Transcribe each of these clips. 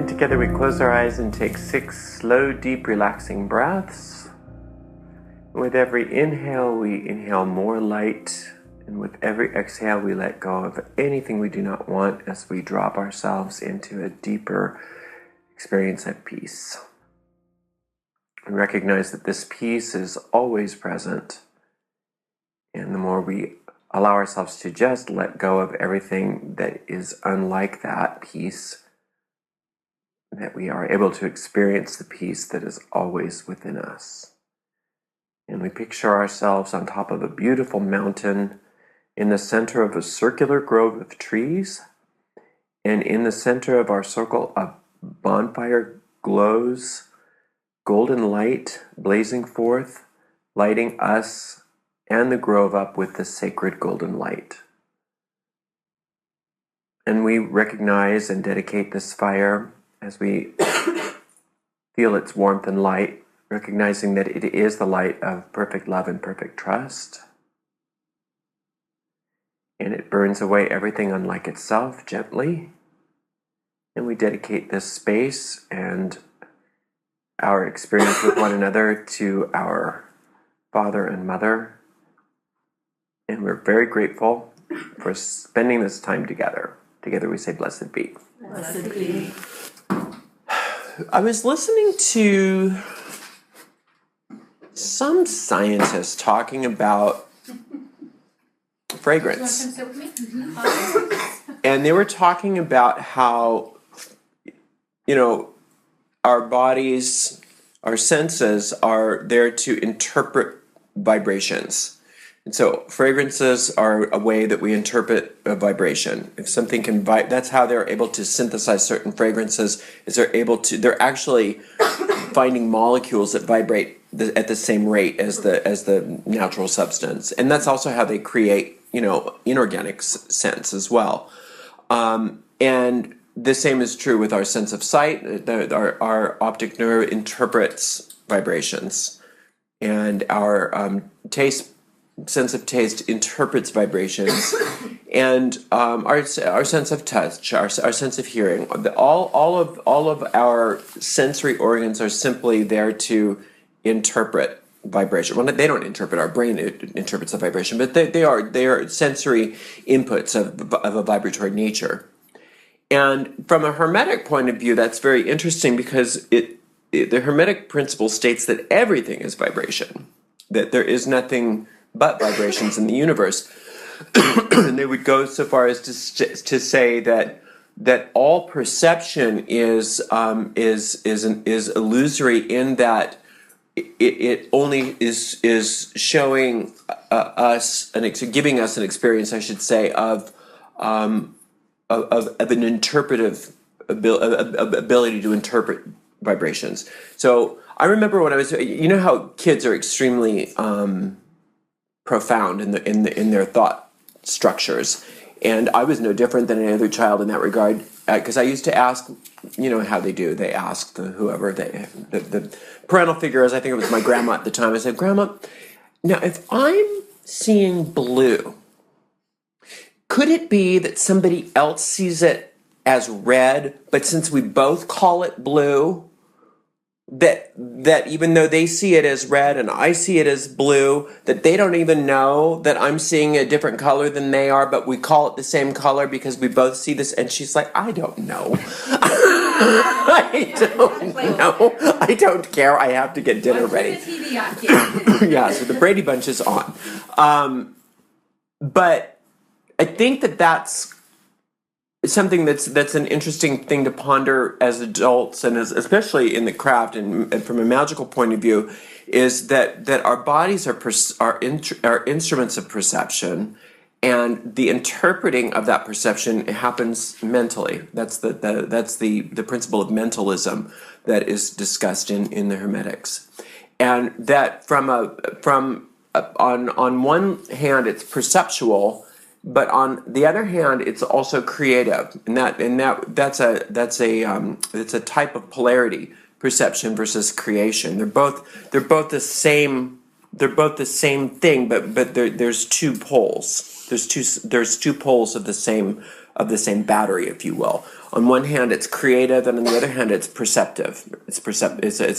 And together we close our eyes and take 6 slow, deep, relaxing breaths. With every inhale, we inhale more light. And with every exhale, we let go of anything we do not want as we drop ourselves into a deeper experience of peace. We recognize that this peace is always present. And the more we allow ourselves to just let go of everything that is unlike that peace, that we are able to experience the peace that is always within us. And we picture ourselves on top of a beautiful mountain in the center of a circular grove of trees. And in the center of our circle, a bonfire glows, golden light blazing forth, lighting us and the grove up with the sacred golden light. And we recognize and dedicate this fire as we feel its warmth and light, recognizing that it is the light of perfect love and perfect trust. And it burns away everything unlike itself gently. And we dedicate this space and our experience with one another to our Father and Mother. And we're very grateful for spending this time together. Together we say, blessed be. Blessed be. I was listening to some scientists talking about fragrance. And they were talking about how, our bodies, our senses are there to interpret vibrations. And so fragrances are a way that we interpret a vibration. If something can that's how they're able to synthesize certain fragrances, is they're actually finding molecules that vibrate at the same rate as the natural substance. And that's also how they create, inorganic scents as well. And the same is true with our sense of sight. Our optic nerve interprets vibrations. And our sense of taste interprets vibrations, and our sense of touch, our sense of hearing, all of our sensory organs are simply there to interpret vibration. Well, they don't interpret; our brain interprets the vibration, but they are sensory inputs of a vibratory nature. And from a Hermetic point of view, that's very interesting because the Hermetic principle states that everything is vibration, that there is nothing but vibrations in the universe. And they would go so far as to say that all perception is illusory in that it only is showing us giving us an experience, I should say, of an interpretive ability to interpret vibrations. So I remember when I was, how kids are extremely profound in their thought structures, and I was no different than any other child in that regard, because I used to ask, how they do. They asked the parental figures. I think it was my grandma at the time. I said, "Grandma, now if I'm seeing blue, could it be that somebody else sees it as red, but since we both call it blue, that even though they see it as red and I see it as blue, that they don't even know that I'm seeing a different color than they are, but we call it the same color because we both see this?" And she's like, "I don't know." I don't know. I don't care. I have to get dinner ready. Yeah, so the Brady Bunch is on. But I think that's something that's an interesting thing to ponder as adults, and especially in the craft and from a magical point of view, is that our bodies are instruments of perception, and the interpreting of that perception happens mentally. That's the principle of mentalism that is discussed in the Hermetics, and that on one hand it's perceptual. But on the other hand, it's also creative, and that's a type of polarity, perception versus creation. They're both the same. They're both the same thing, but there's two poles. There's two poles of the same battery, if you will. On one hand, it's creative, and on the other hand, it's perceptive. It's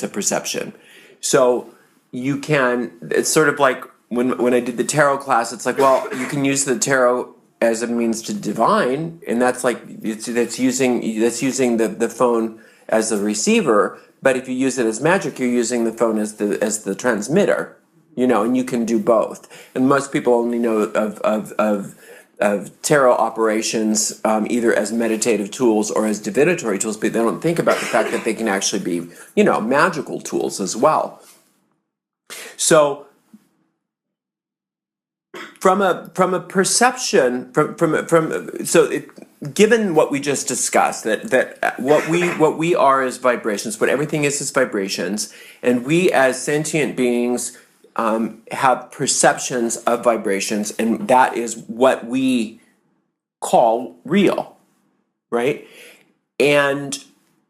a perception. So you can. It's sort of like when I did the tarot class. It's like, well, you can use the tarot as a means to divine, and that's like that's using the phone as a receiver. But if you use it as magic, you're using the phone as the transmitter. And you can do both. And most people only know of tarot operations either as meditative tools or as divinatory tools, but they don't think about the fact that they can actually be, magical tools as well. So from a perception, given what we just discussed, that what we are is vibrations, what everything is vibrations, and we as sentient beings have perceptions of vibrations, and that is what we call real, right? And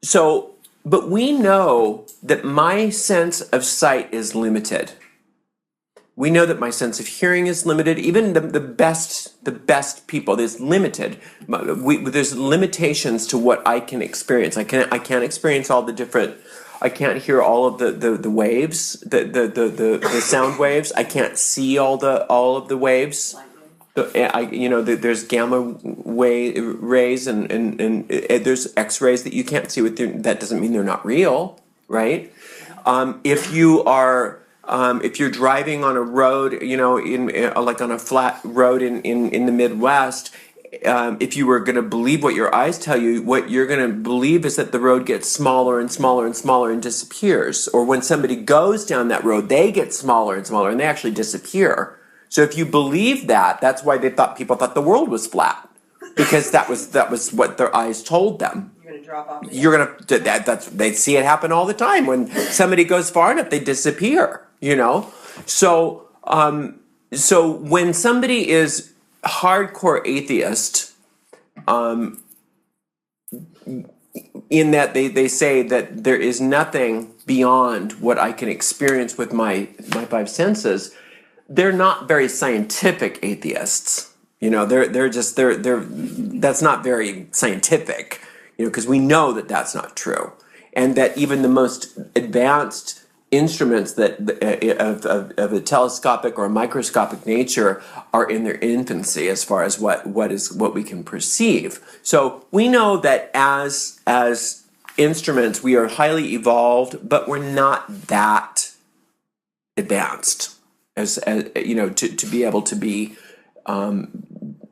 so, but we know that my sense of sight is limited. We know that my sense of hearing is limited. Even the best people, there's limited. There's limitations to what I can experience. I can't experience all the different. I can't hear all of the waves, the sound waves. I can't see all of the waves. There's gamma rays and there's X-rays that you can't see that doesn't mean they're not real, right? If you're driving on a road, like on a flat road in the Midwest, if you were going to believe what your eyes tell you, what you're going to believe is that the road gets smaller and smaller and smaller and disappears. Or when somebody goes down that road, they get smaller and smaller and they actually disappear. So if you believe that, that's why people thought the world was flat, because that was what their eyes told them. You're going to drop off. They see it happen all the time. When somebody goes far enough, they disappear. So when somebody is hardcore atheist, in that they say that there is nothing beyond what I can experience with my five senses, they're not very scientific atheists. They're that's not very scientific, because we know that that's not true, and that even the most advanced instruments that of a telescopic or a microscopic nature are in their infancy as far as what we can perceive. So we know that as instruments we are highly evolved, but we're not that advanced as to be able to be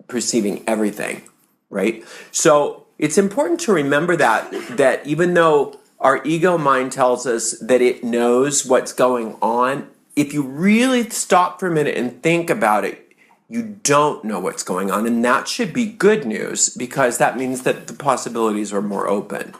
perceiving everything, right? So it's important to remember that even though our ego mind tells us that it knows what's going on, if you really stop for a minute and think about it, you don't know what's going on, and that should be good news, because that means that the possibilities are more open.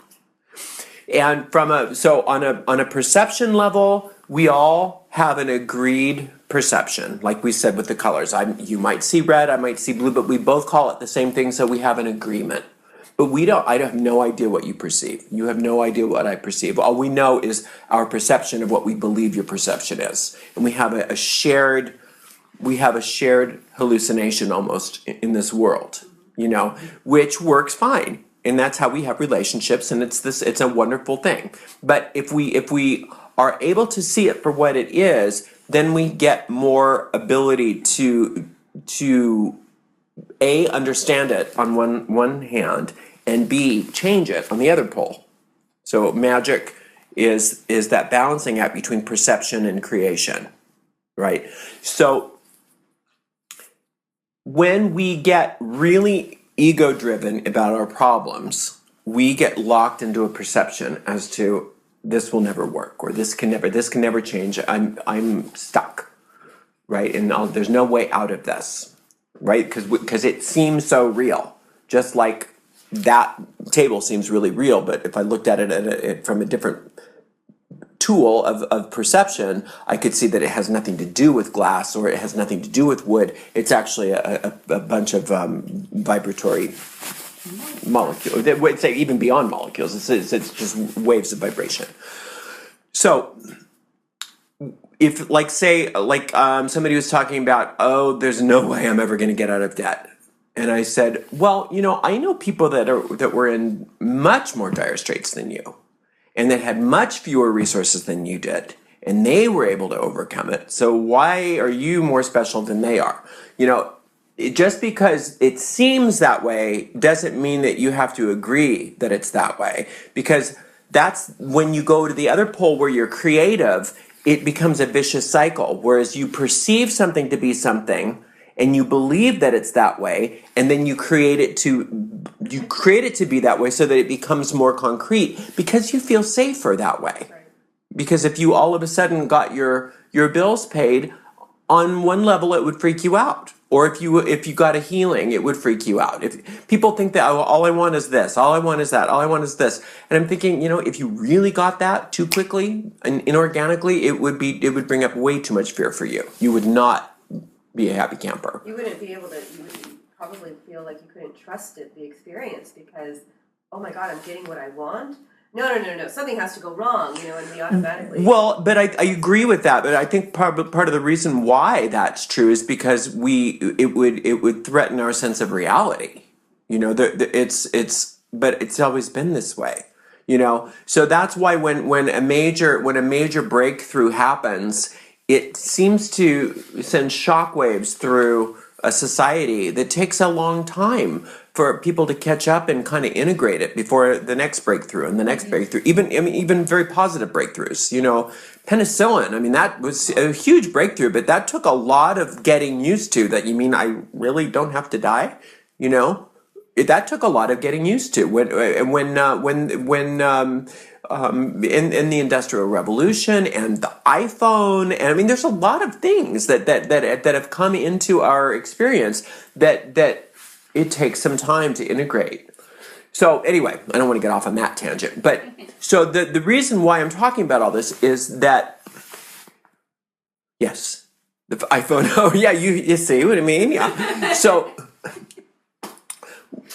And on a perception level, we all have an agreed perception, like we said with the colors. You might see red, I might see blue, but we both call it the same thing, so we have an agreement. But I have no idea what you perceive. You have no idea what I perceive. All we know is our perception of what we believe your perception is. And we have a shared hallucination almost in this world, which works fine. And that's how we have relationships, and it's a wonderful thing. But if we are able to see it for what it is, then we get more ability to A, understand it on one hand, and B, change it on the other pole. So magic is that balancing act between perception and creation, right? So when we get really ego-driven about our problems, we get locked into a perception as to this will never work, or this can never change. I'm stuck, right? And there's no way out of this, right? Because it seems so real, just like that table seems really real. But if I looked at it from a different tool of perception, I could see that it has nothing to do with glass, or it has nothing to do with wood. It's actually a bunch of vibratory molecules. I'd say even beyond molecules. It's just waves of vibration. So if somebody was talking about, there's no way I'm ever going to get out of debt. And I said, well, I know people that were in much more dire straits than you, and that had much fewer resources than you did, and they were able to overcome it. So why are you more special than they are? Just because it seems that way doesn't mean that you have to agree that it's that way, because that's when you go to the other pole where you're creative, it becomes a vicious cycle. Whereas you perceive something to be something, and you believe that it's that way, and then you create it to be that way so that it becomes more concrete because you feel safer that way. Right. Because if you all of a sudden got your bills paid, on one level it would freak you out. Or if you got a healing, it would freak you out. If people think that, oh, all I want is this, all I want is that, all I want is this, and I'm thinking, if you really got that too quickly and inorganically, it would bring up way too much fear for you. You would not be a happy camper. You wouldn't be able to. You would probably feel like you couldn't trust the experience because, oh my God, I'm getting what I want. No. Something has to go wrong, and we automatically. Well, but I agree with that. But I think part of the reason why that's true is because it would threaten our sense of reality. But it's always been this way. So that's why when a major breakthrough happens, it seems to send shockwaves through a society that takes a long time for people to catch up and kind of integrate it before the next breakthrough and the next breakthrough. Even very positive breakthroughs. Penicillin. That was a huge breakthrough, but that took a lot of getting used to. That I really don't have to die. That took a lot of getting used to. In the Industrial Revolution and the iPhone, and there's a lot of things that have come into our experience that it takes some time to integrate. So anyway, I don't want to get off on that tangent, but so the reason why I'm talking about all this is that yes, the iPhone. Oh yeah, you see what I mean? Yeah. So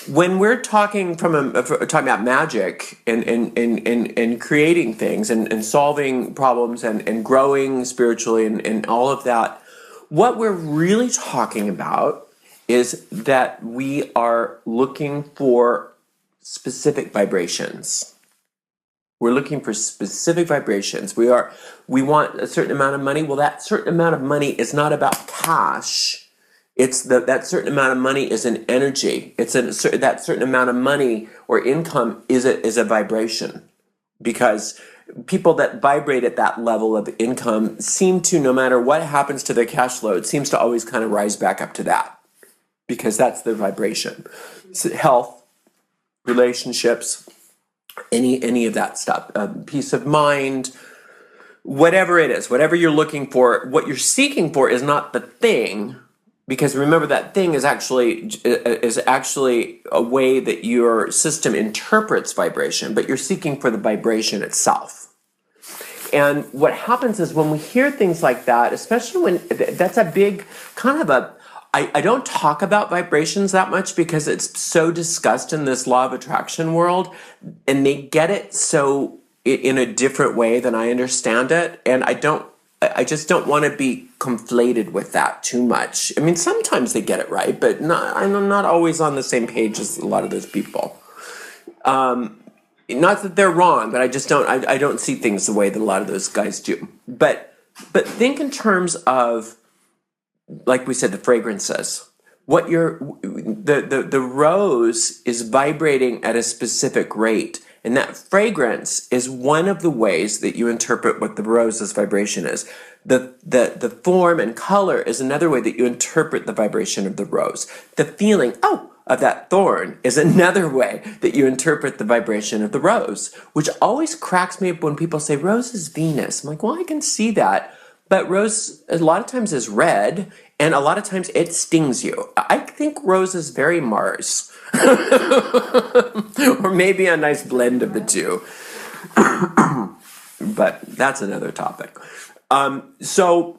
when we're talking about magic and creating things and solving problems and growing spiritually and all of that, what we're really talking about is that we are looking for specific vibrations. We're looking for specific vibrations. We want a certain amount of money. Well, that certain amount of money is not about cash. It's that certain amount of money is an energy. That certain amount of money or income is a vibration, because people that vibrate at that level of income seem to, no matter what happens to their cash flow, it seems to always kind of rise back up to that, because that's their vibration. So health, relationships, any of that stuff, peace of mind, whatever it is, whatever you're looking for, what you're seeking for is not the thing. Because remember, that thing is actually a way that your system interprets vibration, but you're seeking for the vibration itself. And what happens is when we hear things like that, especially when that's a big kind of I don't talk about vibrations that much because it's so discussed in this law of attraction world, and they get it so in a different way than I understand it, and I just don't want to be conflated with that too much. Sometimes they get it right, but I'm not always on the same page as a lot of those people. Not that they're wrong, but I don't see things the way that a lot of those guys do. But think in terms of, like we said, the fragrances. The rose is vibrating at a specific rate. And that fragrance is one of the ways that you interpret what the rose's vibration is. The form and color is another way that you interpret the vibration of the rose. The feeling, of that thorn is another way that you interpret the vibration of the rose, which always cracks me up when people say, rose is Venus. I'm like, well, I can see that. But rose, a lot of times, is red, and a lot of times it stings you. I think rose is very Mars. Or maybe a nice blend of the two. But that's another topic. So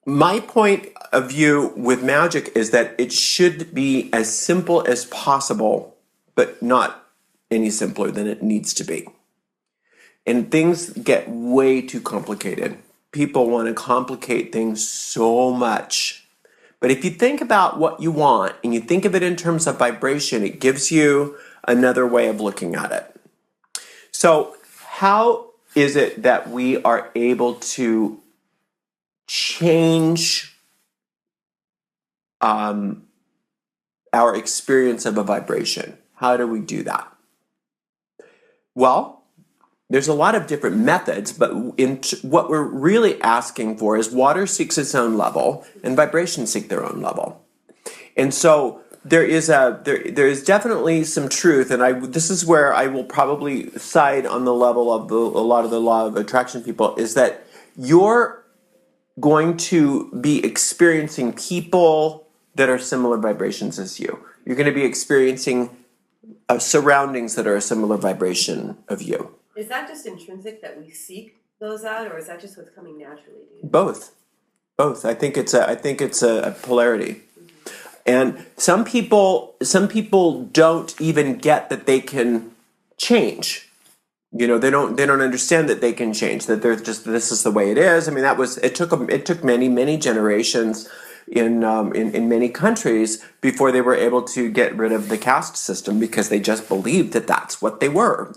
my point of view with magic is that it should be as simple as possible, but not any simpler than it needs to be. And things get way too complicated. People want to complicate things so much. But if you think about what you want and you think of it in terms of vibration, it gives you another way of looking at it. So how is it that we are able to change our experience of a vibration? How do we do that? Well, there's a lot of different methods, but what we're really asking for is water seeks its own level and vibrations seek their own level. And so there is definitely some truth, and this is where I will probably side on the level of a lot of the law of attraction people, is that you're going to be experiencing people that are similar vibrations as you. You're going to be experiencing surroundings that are a similar vibration of you. Is that just intrinsic that we seek those out, or is that just what's coming naturally to you? Both. I think it's a polarity. And some people don't even get that they can change. They don't understand that they can change, that they're just, this is the way it is. I mean, it took many generations in many countries before they were able to get rid of the caste system, because they just believed that that's what they were.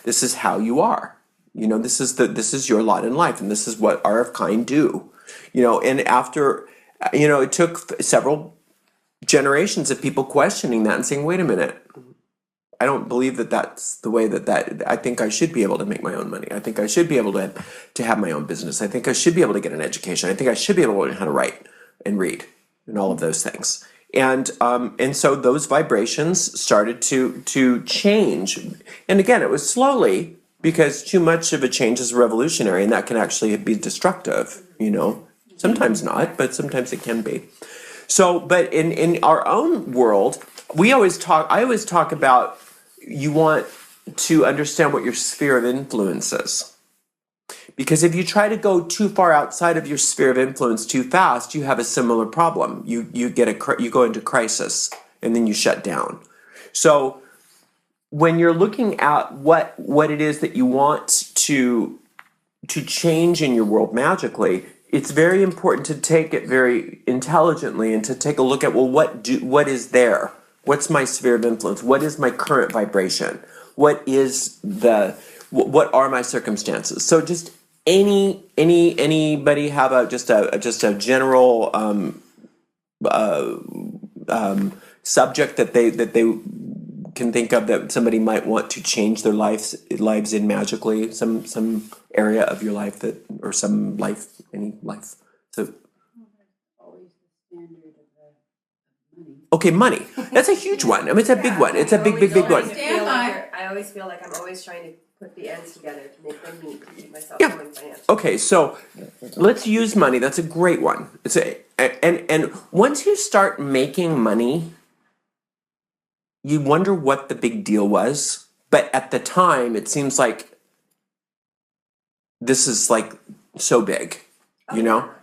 This is how you are. This is your lot in life, and this is what our of kind do. And after, it took several generations of people questioning that and saying, wait a minute, I don't believe that that's the way that I think I should be able to make my own money. I think I should be able to have my own business. I think I should be able to get an education. I think I should be able to learn how to write and read and all of those things. And so those vibrations started to change. And again, it was slowly, because too much of a change is revolutionary, and that can actually be destructive, Sometimes not, but sometimes it can be. So, but in our own world, I always talk about, you want to understand what your sphere of influence is. Because if you try to go too far outside of your sphere of influence too fast, you have a similar problem. You go into crisis, and then you shut down. So when you're looking at what it is that you want to change in your world magically, it's very important to take it very intelligently and to take a look at, well, what is there? What's my sphere of influence? What is my current vibration? What are my circumstances? So just anybody have just a general subject that they can think of that somebody might want to change their lives in magically, some area of your life or some life, any life. So always the standard of money. Okay, money. That's a huge one. I mean, it's a big one. It's a big one. I always feel like I'm always trying to put the ends together to make them meet, to keep myself going financially. Okay, so let's use money. That's a great one. And once you start making money, you wonder what the big deal was. But at the time, it seems like this is like so big.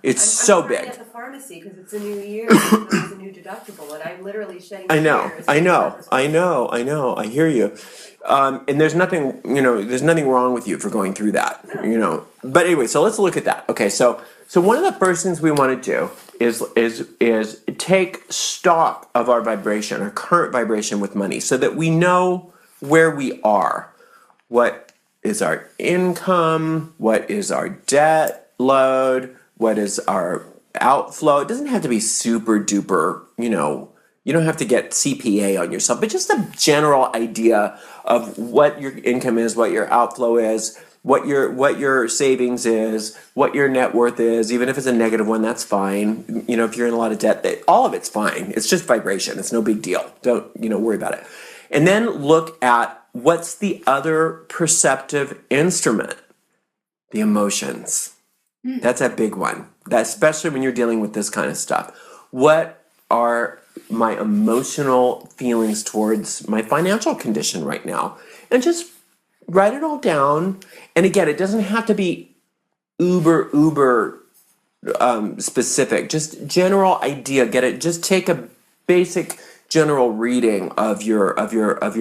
It's so big. I'm at the pharmacy because it's a new year. There's a new deductible, and I'm literally shedding tears. I know. I hear you. And there's nothing, there's nothing wrong with you for going through that, But anyway, so let's look at that. Okay, so one of the first things we want to do is take stock of our vibration, our current vibration with money, so that we know where we are. What is our income? What is our debt load? What is our outflow? It doesn't have to be super duper, you don't have to get CPA on yourself, but just a general idea of what your income is, what your outflow is, what your savings is, what your net worth is. Even if it's a negative one, that's fine. If you're in a lot of debt, all of it's fine. It's just vibration. It's no big deal. Don't, worry about it. And then look at what's the other perceptive instrument? The emotions. That's a big one. Especially when you're dealing with this kind of stuff. What are my emotional feelings towards my financial condition right now? And just write it all down. And again, it doesn't have to be uber specific. Just general idea. Get it. Just take a basic general reading of your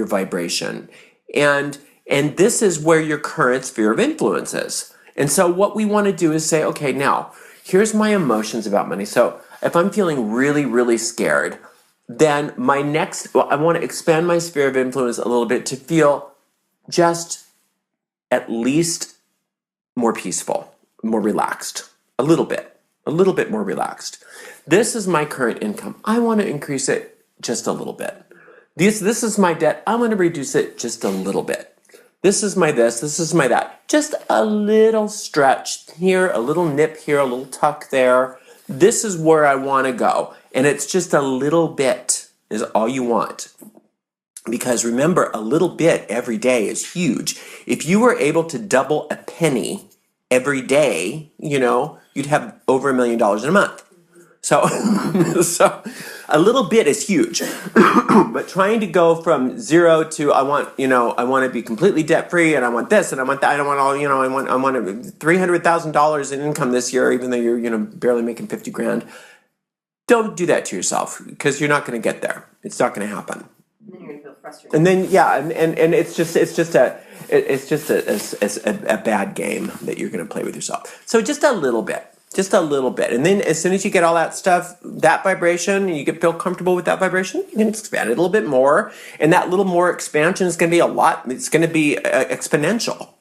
vibration. And this is where your current sphere of influence is. And so what we want to do is say, okay, now here's my emotions about money. So if I'm feeling really, really scared, then I want to expand my sphere of influence a little bit to feel just at least more peaceful, more relaxed, a little bit more relaxed. This is my current income. I want to increase it just a little bit. This is my debt. I want to reduce it just a little bit. This is my this is my that. Just a little stretch here, a little nip here, a little tuck there. This is where I want to go. And it's just a little bit is all you want. Because remember, a little bit every day is huge. If you were able to double a penny every day, you'd have over $1 million in a month. So, so a little bit is huge. But trying to go from zero to I want to be completely debt free, and I want this, and I want that. I don't want all, I want $300,000 in income this year, even though you're barely making 50 grand. Don't do that to yourself, because you're not going to get there. It's not going to happen. And then you're going to feel frustrated. And then and it's just a bad game that you're going to play with yourself. So just a little bit. Just a little bit. And then as soon as you get all that stuff, that vibration, and you feel comfortable with that vibration, you can expand it a little bit more. And that little more expansion is going to be it's going to be exponential,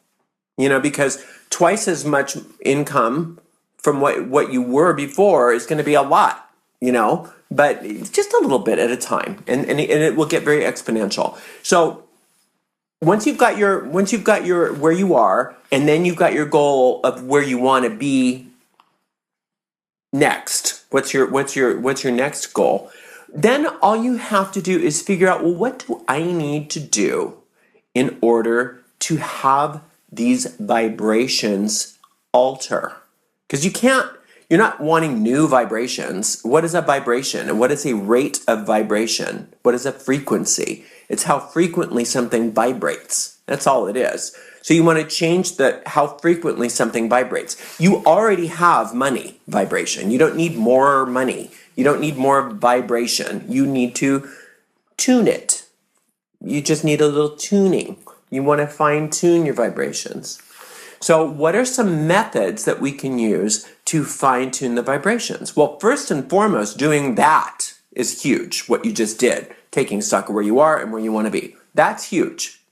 because twice as much income from what you were before is going to be a lot, but just a little bit at a time. And it will get very exponential. So once you've got your where you are, and then you've got your goal of where you want to be next, what's your next goal, then all you have to do is figure out, well, what do I need to do in order to have these vibrations alter? Because you're not wanting new vibrations. What is a vibration? And what is a rate of vibration? What is a frequency? It's how frequently something vibrates. That's all it is. So you want to change how frequently something vibrates. You already have money vibration. You don't need more money. You don't need more vibration. You need to tune it. You just need a little tuning. You want to fine tune your vibrations. So what are some methods that we can use to fine tune the vibrations? Well, first and foremost, doing that is huge. What you just did, taking stock of where you are and where you want to be. That's huge.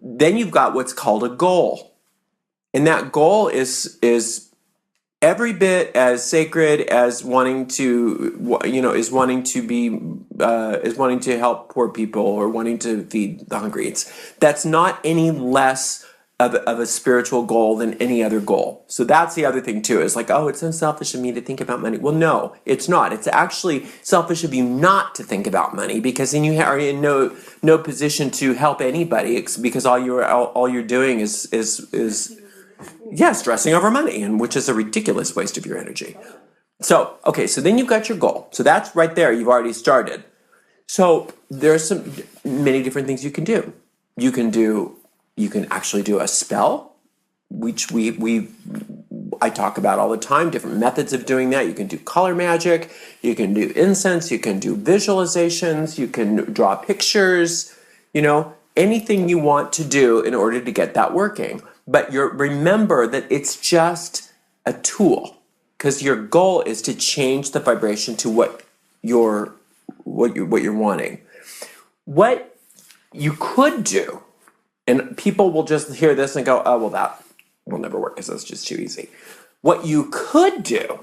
Then you've got what's called a goal. And that goal is every bit as sacred as wanting to help poor people or wanting to feed the hungry. That's not any less of a spiritual goal than any other goal. So that's the other thing too, is like, oh, it's so selfish of me to think about money. Well, no, it's not. It's actually selfish of you not to think about money, because then you are in no position to help anybody, because all you're doing is stressing over money, and which is a ridiculous waste of your energy. So, okay, so then you've got your goal. So that's right there. You've already started. So there's many different things you can do. You can actually do a spell, which I talk about all the time, different methods of doing that. You can do color magic, you can do incense, you can do visualizations, you can draw pictures, anything you want to do in order to get that working. But remember that it's just a tool, because your goal is to change the vibration to what you're wanting. What you could do, and people will just hear this and go, oh, well, that will never work because that's just too easy. What you could do,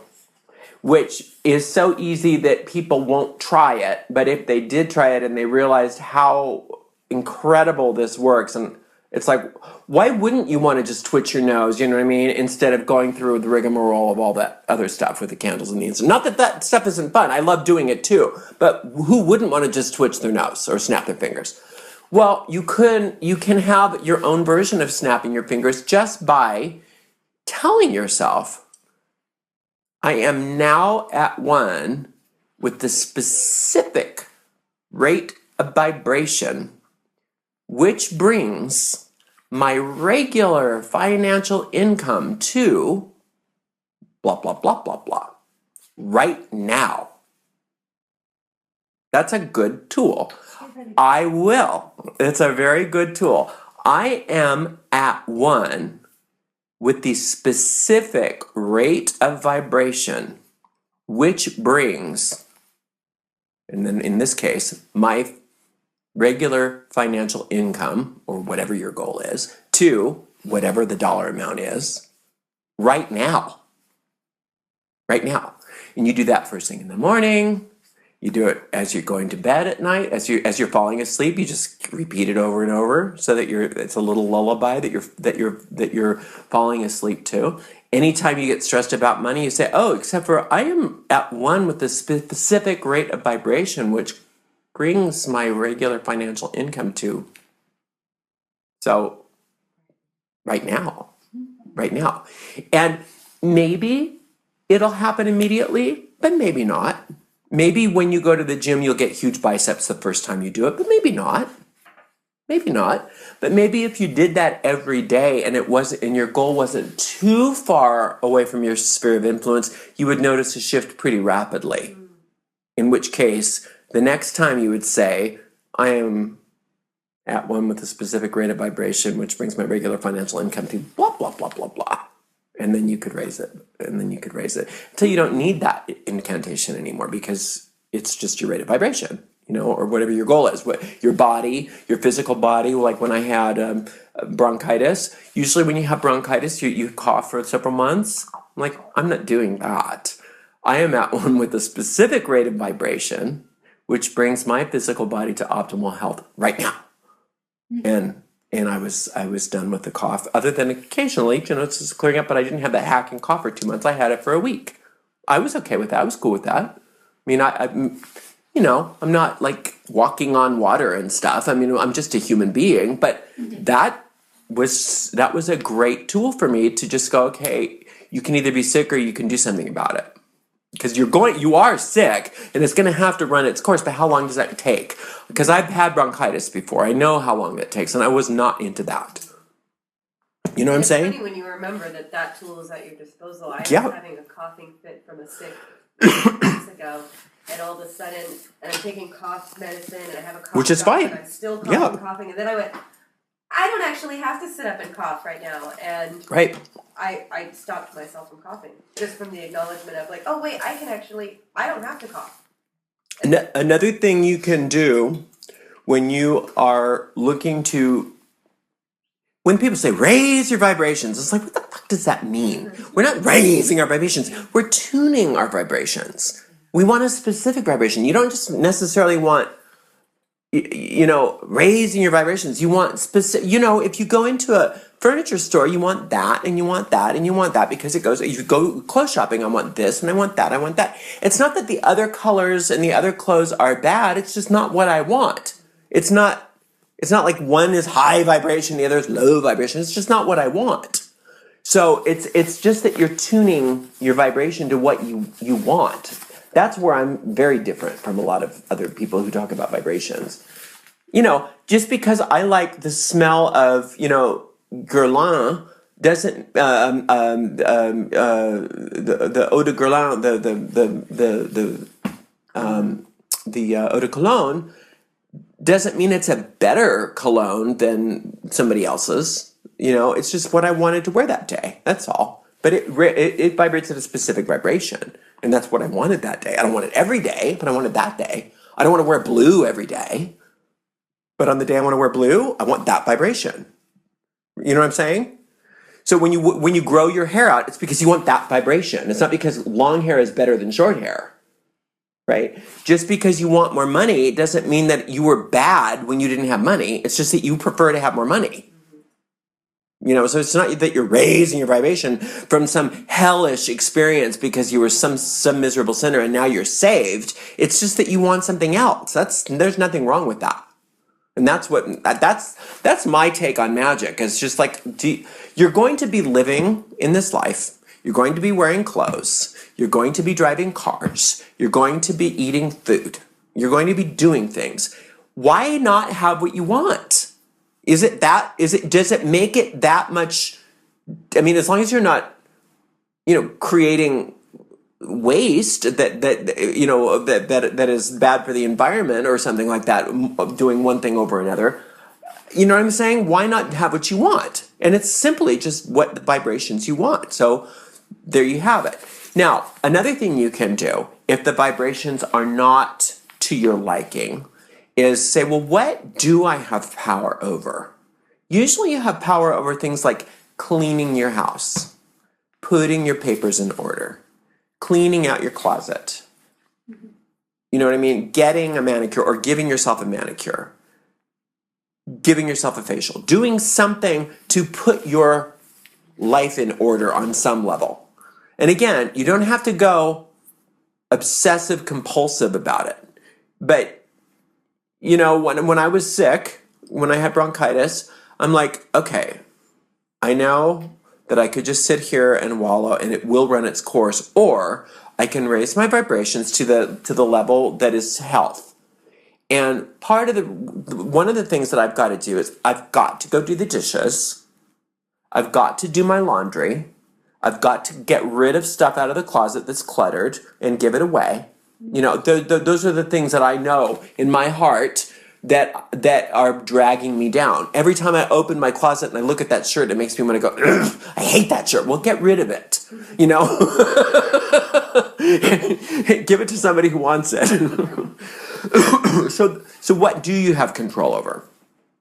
which is so easy that people won't try it, but if they did try it and they realized how incredible this works, and it's like, why wouldn't you want to just twitch your nose, you know what I mean, instead of going through the rigmarole of all that other stuff with the candles and the incense? Not that stuff isn't fun. I love doing it too. But who wouldn't want to just twitch their nose or snap their fingers? Well, you can have your own version of snapping your fingers just by telling yourself, I am now at one with the specific rate of vibration which brings my regular financial income to blah, blah, blah, blah, blah, right now. That's a good tool. I will. It's a very good tool. I am at one with the specific rate of vibration, which brings, and then in this case, my regular financial income, or whatever your goal is, to whatever the dollar amount is, right now. Right now. And you do that first thing in the morning. You do it as you're going to bed at night, as you're falling asleep. You just repeat it over and over so that it's a little lullaby that you're falling asleep to. Anytime you get stressed about money, you say, "Oh, except for I am at one with the specific rate of vibration, which brings my regular financial income to." So, right now, and maybe it'll happen immediately, but maybe not. Maybe when you go to the gym, you'll get huge biceps the first time you do it, but maybe not. Maybe not. But maybe if you did that every day and your goal wasn't too far away from your sphere of influence, you would notice a shift pretty rapidly. In which case, the next time you would say, "I am at one with a specific rate of vibration, which brings my regular financial income to blah, blah, blah, blah, blah." And then you could raise it, until you don't need that incantation anymore, because it's just your rate of vibration, or whatever your goal is. Your body, your physical body, like when I had bronchitis, usually when you have bronchitis, you cough for several months. I'm like, I'm not doing that. I am at one with a specific rate of vibration, which brings my physical body to optimal health right now. And I was done with the cough, other than occasionally, it's just clearing up, but I didn't have that hacking cough for 2 months. I had it for a week. I was okay with that. I was cool with that. I mean, I'm not like walking on water and stuff. I mean, I'm just a human being, but that was a great tool for me to just go, okay, you can either be sick or you can do something about it. Because you are sick, and it's going to have to run its course, but how long does that take? Because I've had bronchitis before. I know how long that takes, and I was not into that. You know what I'm saying? It's funny when you remember that tool is at your disposal. I was Yeah. having a coughing fit from a sick weeks ago, and all of a sudden, and I'm taking cough medicine, and I have a cough Which is drop, fine. and I'm still coughing, Yeah. coughing, and then I went, I don't actually have to sit up and cough right now, and Right. I stopped myself from coughing, just from the acknowledgement of like, oh wait, I don't have to cough. Another thing you can do when you are looking to, when people say raise your vibrations, it's like, what the fuck does that mean? We're not raising our vibrations. We're tuning our vibrations. We want a specific vibration. You don't just necessarily want, raising your vibrations. You want specific, if you go into a furniture store, you want that, and you want that, and you want that, because it goes, you go clothes shopping, I want this, and I want that, I want that. It's not that the other colors and the other clothes are bad, it's just not what I want. It's not like one is high vibration, the other is low vibration. It's just not what I want. So it's just that you're tuning your vibration to what you want. That's where I'm very different from a lot of other people who talk about vibrations. Just because I like the smell of, Guerlain doesn't, the eau de Guerlain, the eau de cologne doesn't mean it's a better cologne than somebody else's. It's just what I wanted to wear that day. That's all. But it vibrates at a specific vibration. And that's what I wanted that day. I don't want it every day, but I want it that day. I don't want to wear blue every day. But on the day I want to wear blue, I want that vibration. You know what I'm saying? So when you grow your hair out, it's because you want that vibration. It's not because long hair is better than short hair. Right? Just because you want more money, it doesn't mean that you were bad when you didn't have money. It's just that you prefer to have more money. So it's not that you're raising your vibration from some hellish experience because you were some miserable sinner and now you're saved. It's just that you want something else. There's nothing wrong with that. And that's my take on magic. It's just like, you're going to be living in this life. You're going to be wearing clothes. You're going to be driving cars. You're going to be eating food. You're going to be doing things. Why not have what you want? Does it make it that much? I mean, as long as you're not, creating waste that is bad for the environment or something like that, doing one thing over another, You know what I'm saying? Why not have what you want? And it's simply just what the vibrations you want. So there you have it. Now, another thing you can do, if the vibrations are not to your liking, is say, well, what do I have power over? Usually you have power over things like cleaning your house, putting your papers in order, cleaning out your closet. You know what I mean? Getting a manicure or giving yourself a manicure, giving yourself a facial, doing something to put your life in order on some level. And again, you don't have to go obsessive compulsive about it. But, you know, when I was sick, when I had bronchitis, I'm like, okay, I know that I could just sit here and wallow and it will run its course, or I can raise my vibrations to the level that is health. And one of the things that I've got to do is I've got to go do the dishes. I've got to do my laundry. I've got to get rid of stuff out of the closet that's cluttered and give it away. You know, those are the things that I know in my heart that are dragging me down. Every time I open my closet and I look at that shirt, it makes me want to go, I hate that shirt. Well, get rid of it. You know, give it to somebody who wants it. So what do you have control over?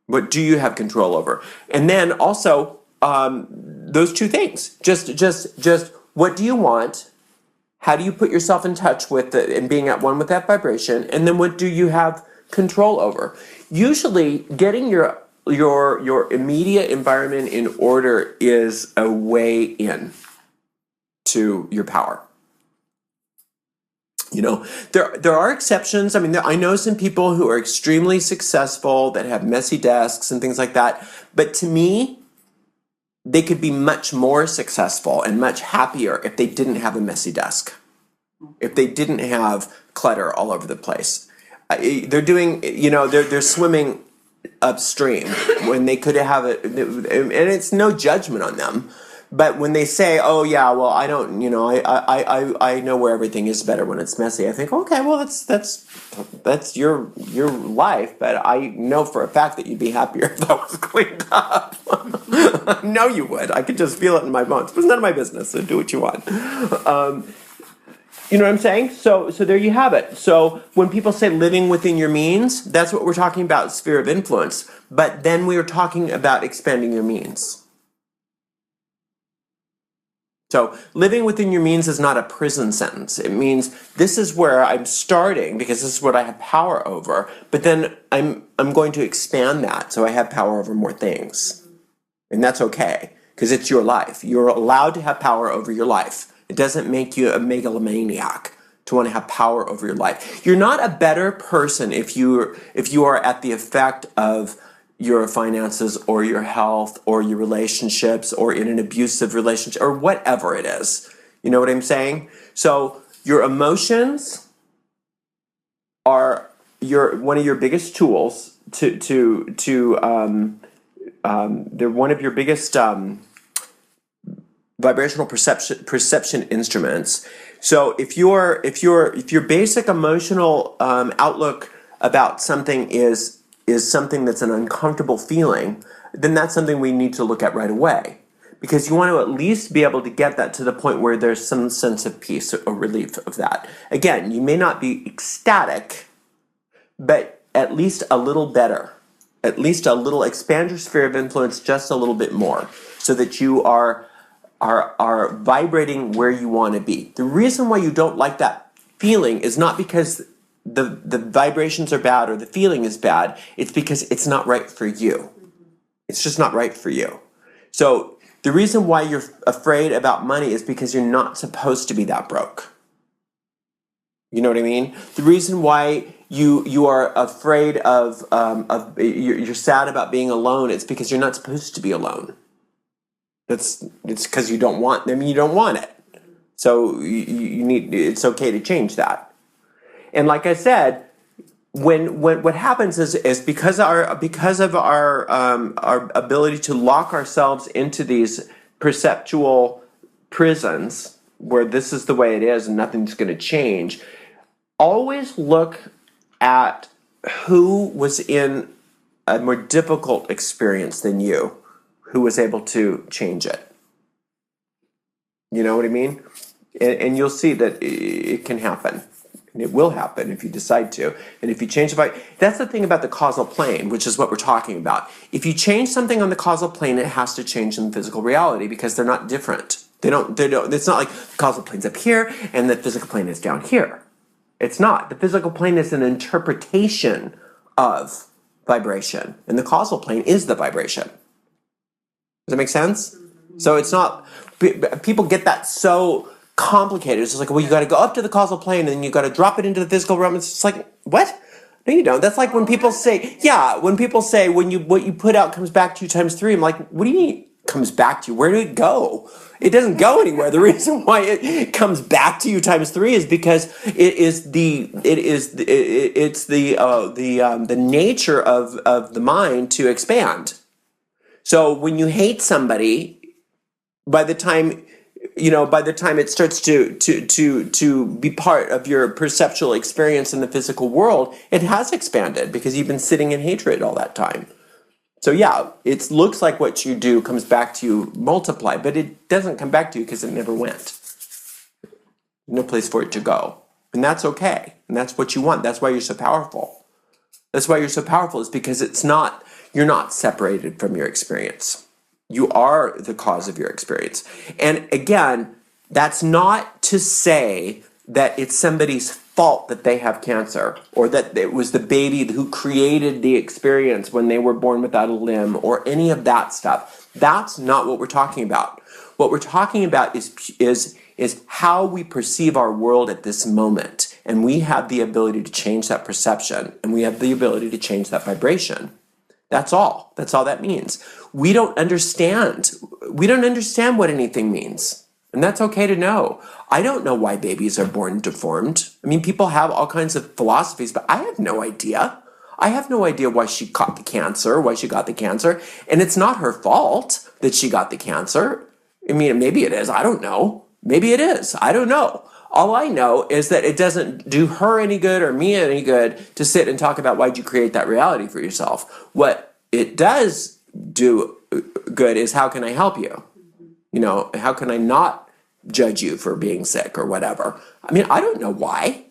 What do you have control over? And then also those two things. Just what do you want? How do you put yourself in touch with it and being at one with that vibration? And then what do you have control over? Usually getting your immediate environment in order is a way in to your power. You know, there are exceptions. I mean, I know some people who are extremely successful that have messy desks and things like that. But to me, they could be much more successful and much happier if they didn't have a messy desk, if they didn't have clutter all over the place. They're doing, you know, they're swimming upstream when they could have it, and it's no judgment on them. But when they say, "Oh yeah, well I don't, you know, I know where everything is better when it's messy," I think, okay, well that's your life. But I know for a fact that you'd be happier if that was cleaned up. I know you would. I could just feel it in my bones. But it's none of my business. So do what you want. You know what I'm saying? So there you have it. So when people say living within your means, that's what we're talking about, sphere of influence. But then we are talking about expanding your means. So living within your means is not a prison sentence. It means this is where I'm starting because this is what I have power over. But then I'm going to expand that so I have power over more things. And that's okay because it's your life. You're allowed to have power over your life. It doesn't make you a megalomaniac to want to have power over your life. You're not a better person if you are at the effect of your finances or your health or your relationships or in an abusive relationship or whatever it is. You know what I'm saying? So your emotions are one of your biggest tools they're one of your biggest vibrational perception instruments. So if your basic emotional outlook about something is something that's an uncomfortable feeling, then that's something we need to look at right away. Because you want to at least be able to get that to the point where there's some sense of peace or relief of that. Again, you may not be ecstatic, but at least a little better. At least a little, expand your sphere of influence just a little bit more so that you are vibrating where you want to be. The reason why you don't like that feeling is not because the vibrations are bad or the feeling is bad. It's because it's not right for you. It's just not right for you. So the reason why you're afraid about money is because you're not supposed to be that broke. You know what I mean? The reason why you are afraid of you're sad about being alone, it's because you're not supposed to be alone. It's because you don't want. I mean, you don't want it. So you need. It's okay to change that. And like I said, when what happens is because of our ability to lock ourselves into these perceptual prisons where this is the way it is and nothing's going to change. Always look at who was in a more difficult experience than you who was able to change it. You know what I mean? And you'll see that it can happen. And it will happen if you decide to. And if you change that's the thing about the causal plane, which is what we're talking about. If you change something on the causal plane, it has to change in physical reality because they're not different. They don't, it's not like the causal plane's up here and the physical plane is down here. It's not. The physical plane is an interpretation of vibration. And the causal plane is the vibration. Does that make sense? So it's not, people get that so complicated. It's just like, well, you got to go up to the causal plane and then you got to drop it into the physical realm. It's just like, what? No, you don't. That's like when people say, when what you put out comes back to you times 3. I'm like, what do you mean comes back to you? Where did it go? It doesn't go anywhere. The reason why it comes back to you times 3 is because it's the nature of the mind to expand. So when you hate somebody, by the time it starts to be part of your perceptual experience in the physical world, it has expanded because you've been sitting in hatred all that time. So it looks like what you do comes back to you multiplied, but it doesn't come back to you because it never went. No place for it to go. And that's okay. And that's what you want. That's why you're so powerful. That's why you're so powerful, is because you're not separated from your experience. You are the cause of your experience. And again, that's not to say that it's somebody's fault that they have cancer, or that it was the baby who created the experience when they were born without a limb, or any of that stuff. That's not what we're talking about. What we're talking about is how we perceive our world at this moment. And we have the ability to change that perception, and we have the ability to change that vibration. That's all. That's all that means. We don't understand. We don't understand what anything means. And that's okay to know. I don't know why babies are born deformed. I mean, people have all kinds of philosophies, but I have no idea. I have no idea why she got the cancer. And it's not her fault that she got the cancer. I mean, maybe it is. I don't know. Maybe it is. I don't know. All I know is that it doesn't do her any good or me any good to sit and talk about why'd you create that reality for yourself. What it does do good is, how can I help you? You know, how can I not judge you for being sick or whatever? I mean, I don't know why.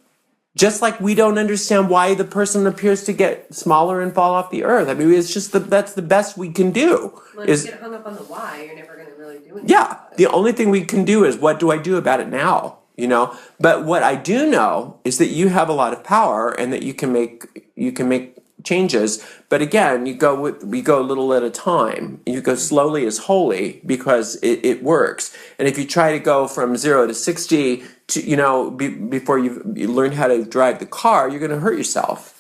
Just like we don't understand why the person appears to get smaller and fall off the earth. I mean, it's just that's the best we can do. Well, if you get hung up on the why, you're never going to really do anything. Yeah, the only thing we can do is, what do I do about it now? You know, but what I do know is that you have a lot of power, and that you can make changes. But again, we go a little at a time. You go slowly is holy, because it works. And if you try to go from 0 to 60 to, before you learn how to drive the car, you're going to hurt yourself.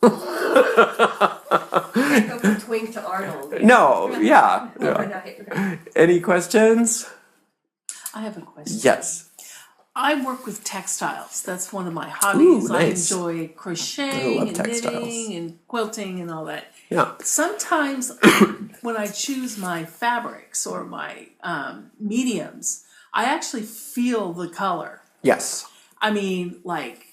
Go from Twink to Arnold. No, yeah. Overnight. Any questions? I have a question. Yes. I work with textiles. That's one of my hobbies. Ooh, nice. I enjoy crocheting and textiles. knitting and quilting and all that. Yeah. Sometimes when I choose my fabrics or my mediums, I actually feel the color. Yes. I mean, like,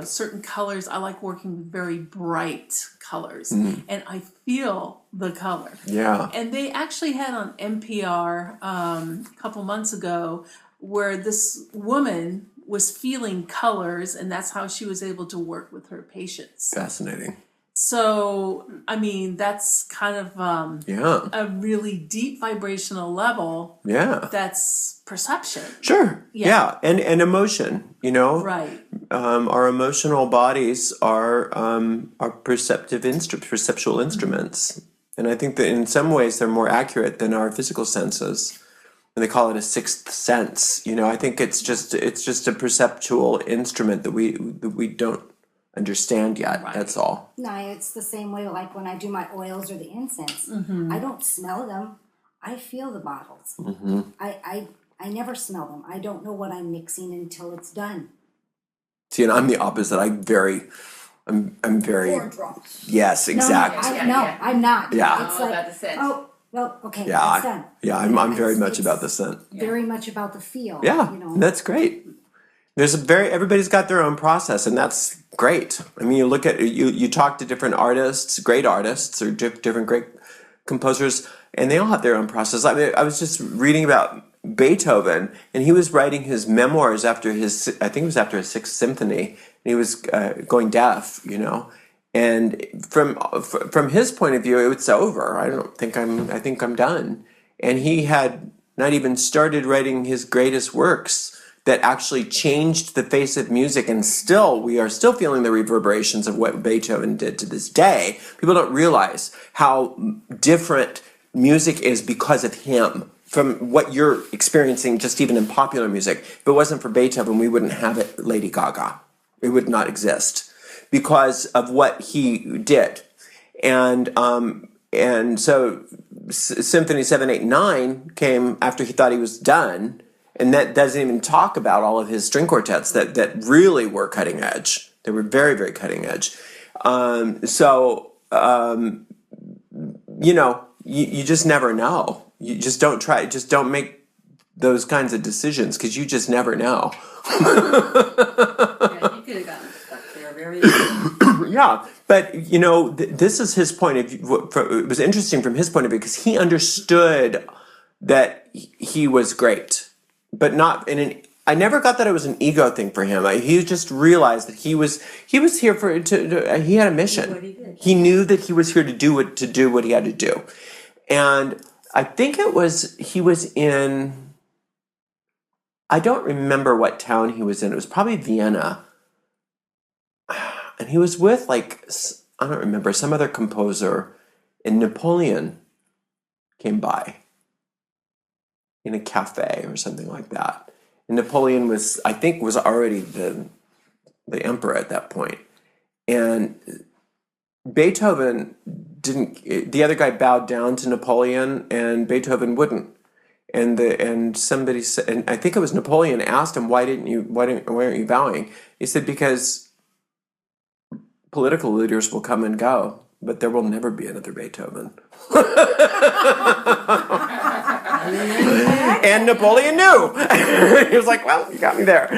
certain colors, I like working with very bright colors, and I feel the color. Yeah. And they actually had on NPR a couple months ago where this woman was feeling colors, and that's how she was able to work with her patients. Fascinating. So, I mean, that's kind of a really deep vibrational level. Yeah. That's perception. Sure. Yeah. And emotion, Right. Our emotional bodies are perceptual instruments. And I think that in some ways they're more accurate than our physical senses. And they call it a sixth sense. I think it's just a perceptual instrument that we don't understand yet. Right. That's all. No, it's the same way like when I do my oils or the incense. Mm-hmm. I don't smell them. I feel the bottles. Mm-hmm. I never smell them. I don't know what I'm mixing until it's done. See, and I'm the opposite. I'm very. Four drops. Yes, exactly. I'm not. Yeah. It's like, about the scent. oh, well, okay, yeah, it's done. Yeah, I'm very much about the scent. Very much about the feel. Yeah, that's great. Everybody's got their own process, and that's great. I mean, you talk to different artists, great artists, or different great composers, and they all have their own process. I mean, I was just reading about Beethoven, and he was writing his memoirs after I think it was after his Sixth Symphony, and he was going deaf, and from his point of view, it's over. I think I'm done. And he had not even started writing his greatest works that actually changed the face of music, and we are still feeling the reverberations of what Beethoven did to this day. People don't realize how different music is because of him from what you're experiencing just even in popular music. If it wasn't for Beethoven, we wouldn't have it Lady Gaga. It would not exist because of what he did. And so Symphony 7, 8, 9 came after he thought he was done. And that doesn't even talk about all of his string quartets that really were cutting edge. They were very, very cutting edge. You just never know. You just don't try. Just don't make those kinds of decisions because you just never know. Yeah, you could have gotten stuck there very easily. Yeah, but this is his point of view. It was interesting from his point of view because he understood that he was great. But not I never got that it was an ego thing for him. He just realized that he was here he had a mission. He knew that he was here to do what he had to do. And I think he was in, I don't remember what town he was in. It was probably Vienna. And he was with I don't remember, some other composer, and Napoleon came by in a cafe or something like that. And Napoleon was already the emperor at that point. And Beethoven the other guy bowed down to Napoleon and Beethoven wouldn't. And somebody said, and I think it was Napoleon asked him, why aren't you bowing? He said, because political leaders will come and go, but there will never be another Beethoven. And Napoleon knew. He was like, well, you got me there.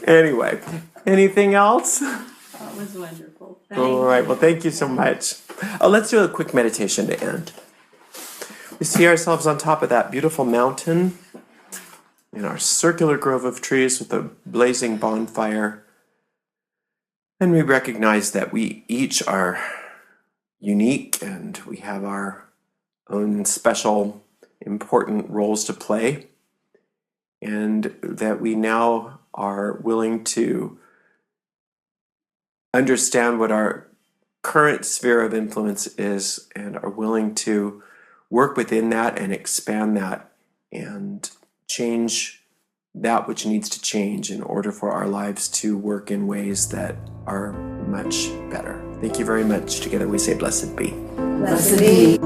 Anyway, anything else? That was wonderful. All right, well, thank you so much. Let's do a quick meditation to end. We see ourselves on top of that beautiful mountain in our circular grove of trees with a blazing bonfire. And we recognize that we each are unique and we have our own special, important roles to play. And that we now are willing to understand what our current sphere of influence is and are willing to work within that and expand that and change that which needs to change in order for our lives to work in ways that are much better. Thank you very much. Together we say blessed be. Blessed be.